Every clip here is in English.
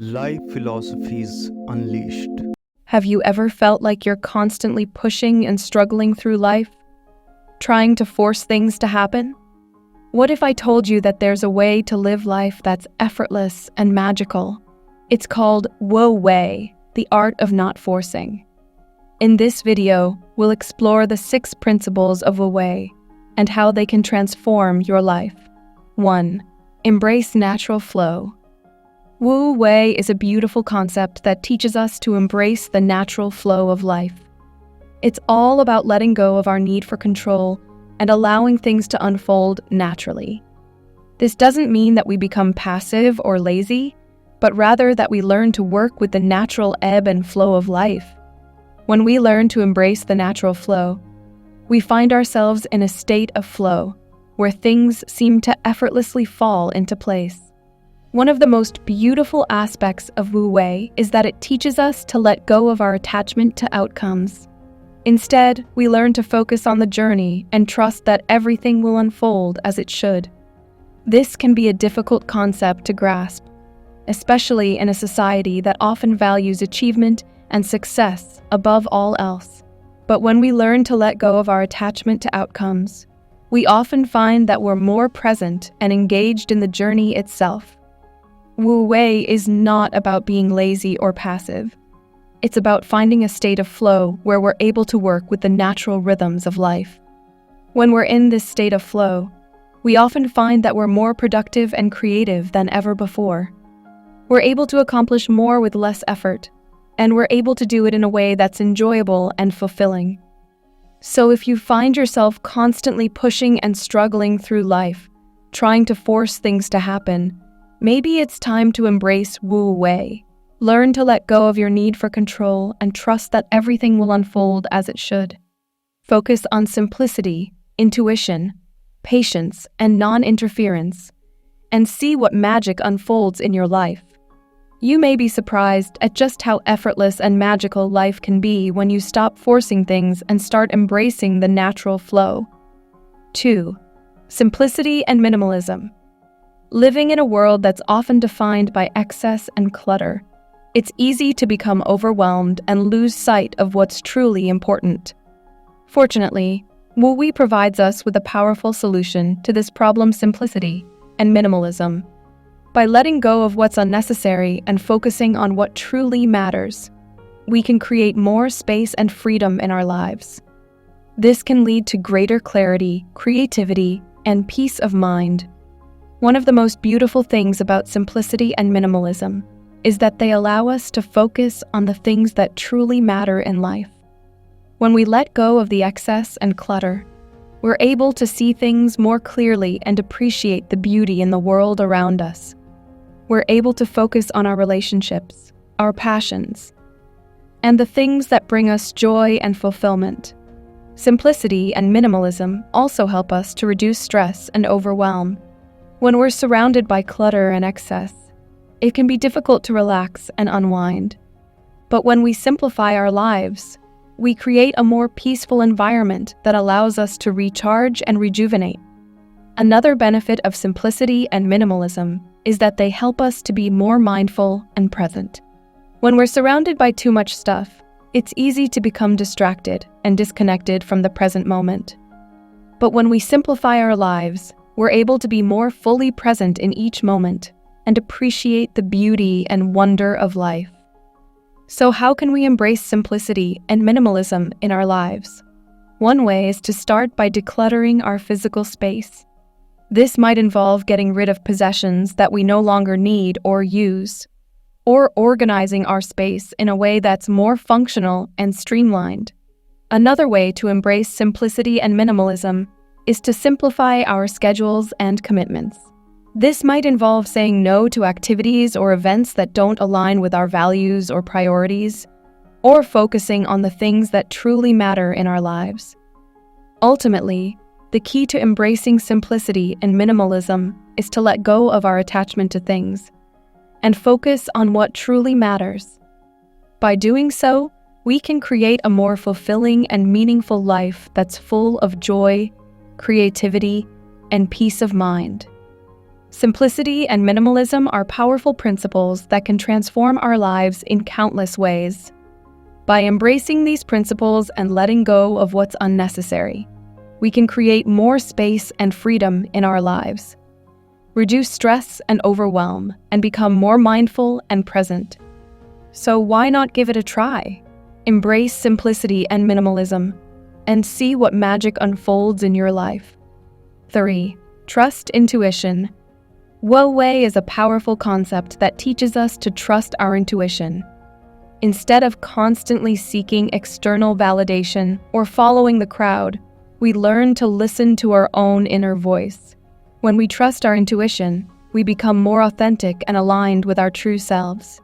Life Philosophies Unleashed. Have you ever felt like you're constantly pushing and struggling through life, trying to force things to happen? What if I told you that there's a way to live life that's effortless and magical? It's called Wu Wei, the art of not forcing. In this video, we'll explore the 6 principles of Wu Wei and how they can transform your life. 1. Embrace natural flow. Wu Wei is a beautiful concept that teaches us to embrace the natural flow of life. It's all about letting go of our need for control and allowing things to unfold naturally. This doesn't mean that we become passive or lazy, but rather that we learn to work with the natural ebb and flow of life. When we learn to embrace the natural flow, we find ourselves in a state of flow, where things seem to effortlessly fall into place. One of the most beautiful aspects of Wu Wei is that it teaches us to let go of our attachment to outcomes. Instead, we learn to focus on the journey and trust that everything will unfold as it should. This can be a difficult concept to grasp, especially in a society that often values achievement and success above all else. But when we learn to let go of our attachment to outcomes, we often find that we're more present and engaged in the journey itself. Wu Wei is not about being lazy or passive. It's about finding a state of flow where we're able to work with the natural rhythms of life. When we're in this state of flow, we often find that we're more productive and creative than ever before. We're able to accomplish more with less effort, and we're able to do it in a way that's enjoyable and fulfilling. So if you find yourself constantly pushing and struggling through life, trying to force things to happen, maybe it's time to embrace Wu Wei. Learn to let go of your need for control and trust that everything will unfold as it should. Focus on simplicity, intuition, patience, and non-interference, and see what magic unfolds in your life. You may be surprised at just how effortless and magical life can be when you stop forcing things and start embracing the natural flow. 2. Simplicity and minimalism. Living in a world that's often defined by excess and clutter, it's easy to become overwhelmed and lose sight of what's truly important. Fortunately, Wu Wei provides us with a powerful solution to this problem: simplicity and minimalism. By letting go of what's unnecessary and focusing on what truly matters, we can create more space and freedom in our lives. This can lead to greater clarity, creativity, and peace of mind. One of the most beautiful things about simplicity and minimalism is that they allow us to focus on the things that truly matter in life. When we let go of the excess and clutter, we're able to see things more clearly and appreciate the beauty in the world around us. We're able to focus on our relationships, our passions, and the things that bring us joy and fulfillment. Simplicity and minimalism also help us to reduce stress and overwhelm. When we're surrounded by clutter and excess, it can be difficult to relax and unwind. But when we simplify our lives, we create a more peaceful environment that allows us to recharge and rejuvenate. Another benefit of simplicity and minimalism is that they help us to be more mindful and present. When we're surrounded by too much stuff, it's easy to become distracted and disconnected from the present moment. But when we simplify our lives, we're able to be more fully present in each moment and appreciate the beauty and wonder of life. So how can we embrace simplicity and minimalism in our lives? One way is to start by decluttering our physical space. This might involve getting rid of possessions that we no longer need or use, or organizing our space in a way that's more functional and streamlined. Another way to embrace simplicity and minimalism is to simplify our schedules and commitments. This might involve saying no to activities or events that don't align with our values or priorities, or focusing on the things that truly matter in our lives. Ultimately, the key to embracing simplicity and minimalism is to let go of our attachment to things and focus on what truly matters. By doing so, we can create a more fulfilling and meaningful life that's full of joy, creativity, and peace of mind. Simplicity and minimalism are powerful principles that can transform our lives in countless ways. By embracing these principles and letting go of what's unnecessary, we can create more space and freedom in our lives, reduce stress and overwhelm, and become more mindful and present. So why not give it a try? Embrace simplicity and minimalism, and see what magic unfolds in your life. 3. Trust intuition. Wu Wei is a powerful concept that teaches us to trust our intuition. Instead of constantly seeking external validation or following the crowd, we learn to listen to our own inner voice. When we trust our intuition, we become more authentic and aligned with our true selves.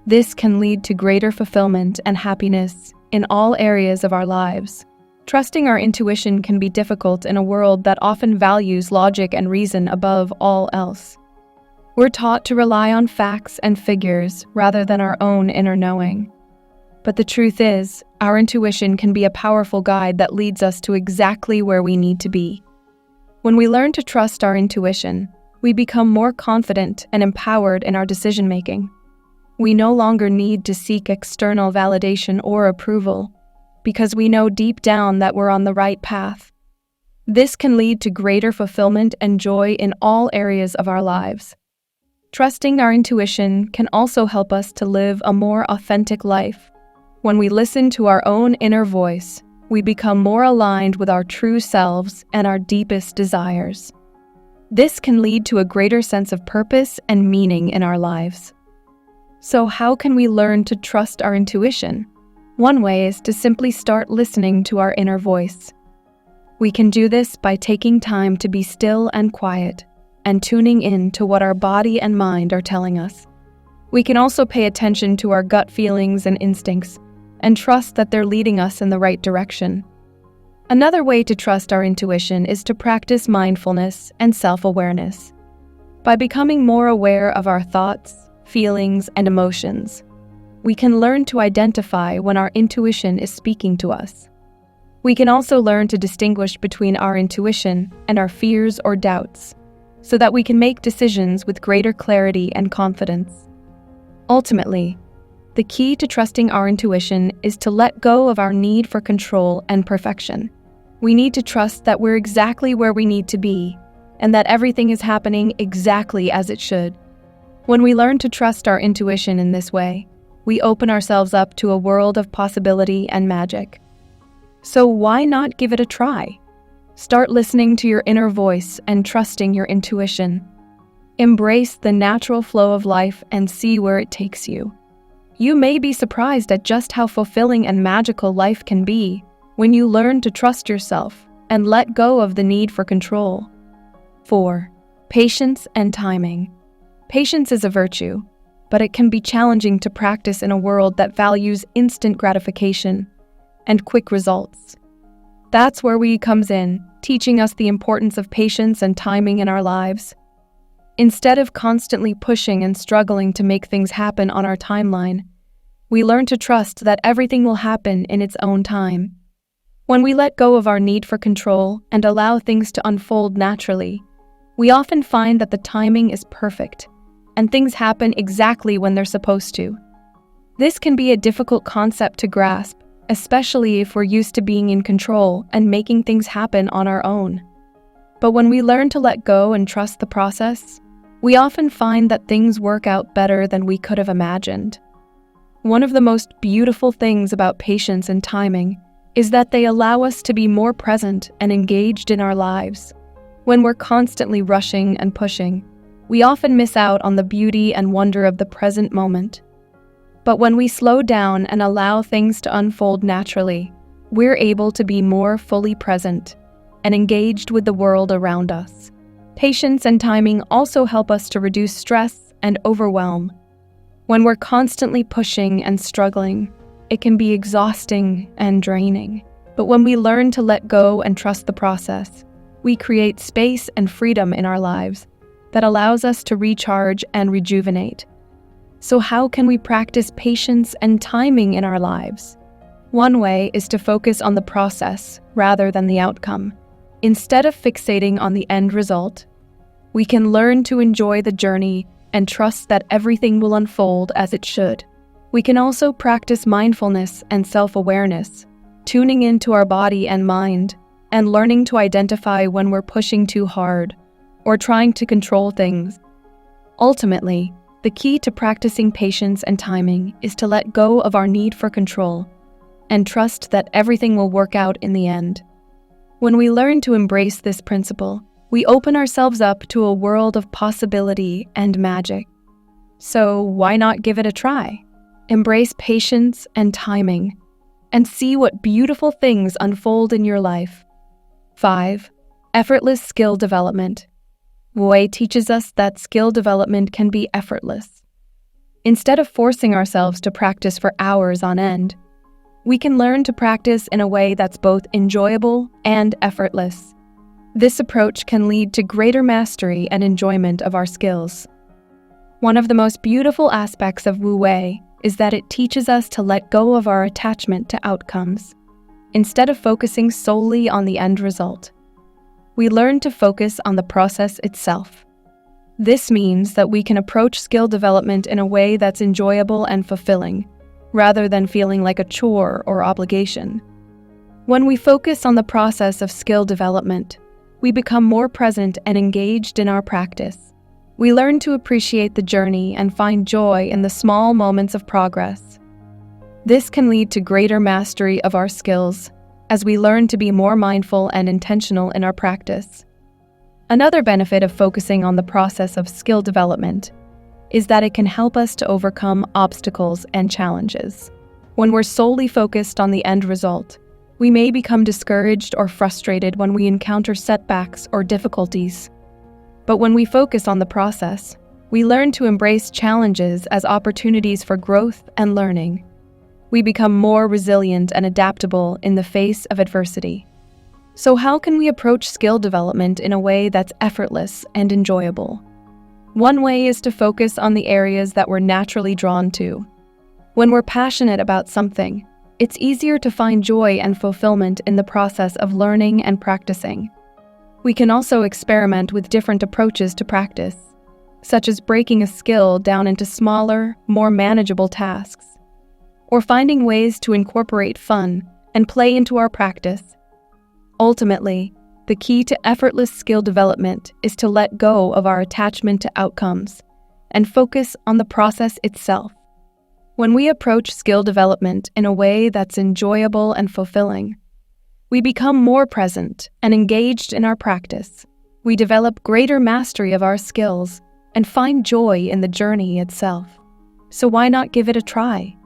This can lead to greater fulfillment and happiness in all areas of our lives. Trusting our intuition can be difficult in a world that often values logic and reason above all else. We're taught to rely on facts and figures rather than our own inner knowing. But the truth is, our intuition can be a powerful guide that leads us to exactly where we need to be. When we learn to trust our intuition, we become more confident and empowered in our decision-making. We no longer need to seek external validation or approval, because we know deep down that we're on the right path. This can lead to greater fulfillment and joy in all areas of our lives. Trusting our intuition can also help us to live a more authentic life. When we listen to our own inner voice, we become more aligned with our true selves and our deepest desires. This can lead to a greater sense of purpose and meaning in our lives. So how can we learn to trust our intuition? One way is to simply start listening to our inner voice. We can do this by taking time to be still and quiet, and tuning in to what our body and mind are telling us. We can also pay attention to our gut feelings and instincts, and trust that they're leading us in the right direction. Another way to trust our intuition is to practice mindfulness and self-awareness. By becoming more aware of our thoughts, feelings, and emotions, we can learn to identify when our intuition is speaking to us. We can also learn to distinguish between our intuition and our fears or doubts, so that we can make decisions with greater clarity and confidence. Ultimately, the key to trusting our intuition is to let go of our need for control and perfection. We need to trust that we're exactly where we need to be, and that everything is happening exactly as it should. When we learn to trust our intuition in this way, we open ourselves up to a world of possibility and magic. So why not give it a try? Start listening to your inner voice and trusting your intuition. Embrace the natural flow of life and see where it takes you. You may be surprised at just how fulfilling and magical life can be when you learn to trust yourself and let go of the need for control. 4. Patience and timing. Patience is a virtue, but it can be challenging to practice in a world that values instant gratification and quick results. That's where we comes in, teaching us the importance of patience and timing in our lives. Instead of constantly pushing and struggling to make things happen on our timeline, we learn to trust that everything will happen in its own time. When we let go of our need for control and allow things to unfold naturally, we often find that the timing is perfect, and things happen exactly when they're supposed to. This can be a difficult concept to grasp, especially if we're used to being in control and making things happen on our own. But when we learn to let go and trust the process, we often find that things work out better than we could have imagined. One of the most beautiful things about patience and timing is that they allow us to be more present and engaged in our lives. When we're constantly rushing and pushing, we often miss out on the beauty and wonder of the present moment. But when we slow down and allow things to unfold naturally, we're able to be more fully present and engaged with the world around us. Patience and timing also help us to reduce stress and overwhelm. When we're constantly pushing and struggling, it can be exhausting and draining. But when we learn to let go and trust the process, we create space and freedom in our lives that allows us to recharge and rejuvenate. So how can we practice patience and timing in our lives? One way is to focus on the process rather than the outcome. Instead of fixating on the end result, We can learn to enjoy the journey and trust that everything will unfold as it should. We can also practice mindfulness and self-awareness, tuning into our body and mind, and learning to identify when we're pushing too hard or trying to control things. Ultimately, the key to practicing patience and timing is to let go of our need for control and trust that everything will work out in the end. When we learn to embrace this principle, we open ourselves up to a world of possibility and magic. So why not give it a try? Embrace patience and timing, and see what beautiful things unfold in your life. 5. Effortless skill development. Wu Wei teaches us that skill development can be effortless. Instead of forcing ourselves to practice for hours on end, we can learn to practice in a way that's both enjoyable and effortless. This approach can lead to greater mastery and enjoyment of our skills. One of the most beautiful aspects of Wu Wei is that it teaches us to let go of our attachment to outcomes. Instead of focusing solely on the end result, we learn to focus on the process itself. This means that we can approach skill development in a way that's enjoyable and fulfilling, rather than feeling like a chore or obligation. When we focus on the process of skill development, we become more present and engaged in our practice. We learn to appreciate the journey and find joy in the small moments of progress. This can lead to greater mastery of our skills as we learn to be more mindful and intentional in our practice. Another benefit of focusing on the process of skill development is that it can help us to overcome obstacles and challenges. When we're solely focused on the end result, we may become discouraged or frustrated when we encounter setbacks or difficulties. But when we focus on the process, we learn to embrace challenges as opportunities for growth and learning. We become more resilient and adaptable in the face of adversity. So how can we approach skill development in a way that's effortless and enjoyable? One way is to focus on the areas that we're naturally drawn to. When we're passionate about something, it's easier to find joy and fulfillment in the process of learning and practicing. We can also experiment with different approaches to practice, such as breaking a skill down into smaller, more manageable tasks, or finding ways to incorporate fun and play into our practice. Ultimately, the key to effortless skill development is to let go of our attachment to outcomes and focus on the process itself. When we approach skill development in a way that's enjoyable and fulfilling, we become more present and engaged in our practice. We develop greater mastery of our skills and find joy in the journey itself. So why not give it a try?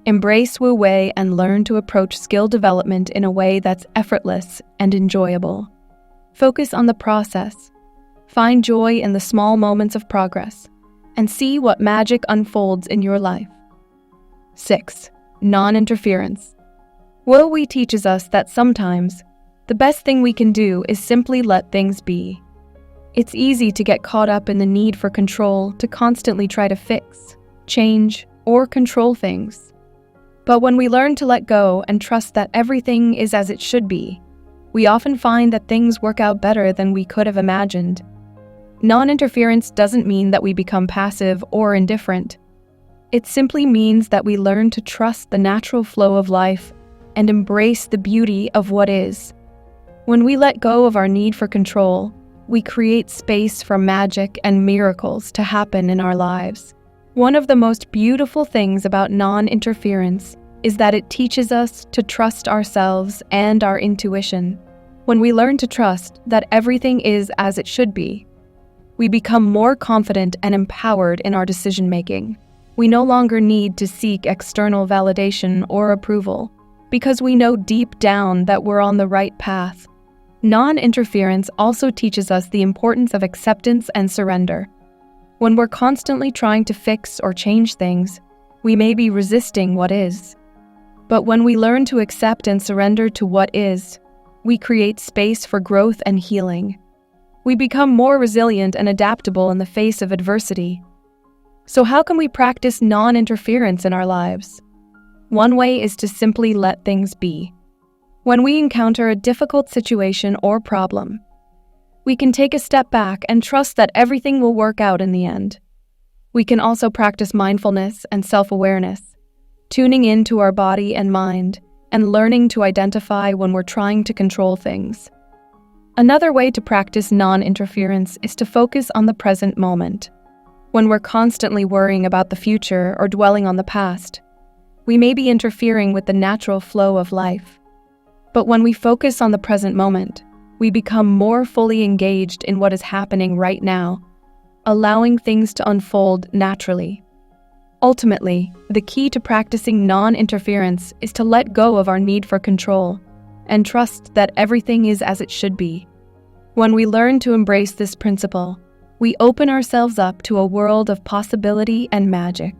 Embrace Wu Wei and learn to approach skill development in a way that's effortless and enjoyable. Focus on the process, find joy in the small moments of progress, and see what magic unfolds in your life. 6. Non-interference. Wu Wei teaches us that sometimes the best thing we can do is simply let things be. It's easy to get caught up in the need for control, to constantly try to fix, change, or control things. But when we learn to let go and trust that everything is as it should be, we often find that things work out better than we could have imagined. Non-interference doesn't mean that we become passive or indifferent. It simply means that we learn to trust the natural flow of life and embrace the beauty of what is. When we let go of our need for control, we create space for magic and miracles to happen in our lives. One of the most beautiful things about non-interference is that it teaches us to trust ourselves and our intuition. When we learn to trust that everything is as it should be, we become more confident and empowered in our decision-making. We no longer need to seek external validation or approval, because we know deep down that we're on the right path. Non-interference also teaches us the importance of acceptance and surrender. When we're constantly trying to fix or change things, we may be resisting what is. But when we learn to accept and surrender to what is, we create space for growth and healing. We become more resilient and adaptable in the face of adversity. So how can we practice non-interference in our lives? One way is to simply let things be. When we encounter a difficult situation or problem, We can take a step back and trust that everything will work out in the end. We can also practice mindfulness and self-awareness, tuning into our body and mind, and learning to identify when we're trying to control things. Another way to practice non-interference is to focus on the present moment. When we're constantly worrying about the future or dwelling on the past, we may be interfering with the natural flow of life. But when we focus on the present moment, we become more fully engaged in what is happening right now, allowing things to unfold naturally. Ultimately, the key to practicing non-interference is to let go of our need for control and trust that everything is as it should be. When we learn to embrace this principle, we open ourselves up to a world of possibility and magic.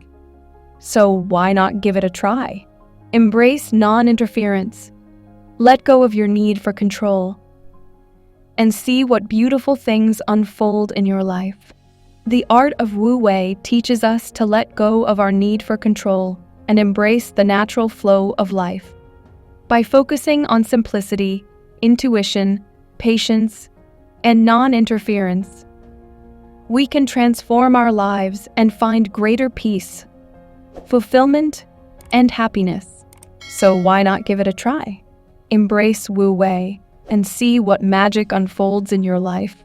So why not give it a try? Embrace non-interference. Let go of your need for control and see what beautiful things unfold in your life. The art of Wu Wei teaches us to let go of our need for control and embrace the natural flow of life. By focusing on simplicity, intuition, patience, and non-interference, we can transform our lives and find greater peace, fulfillment, and happiness. So why not give it a try? Embrace Wu Wei and see what magic unfolds in your life.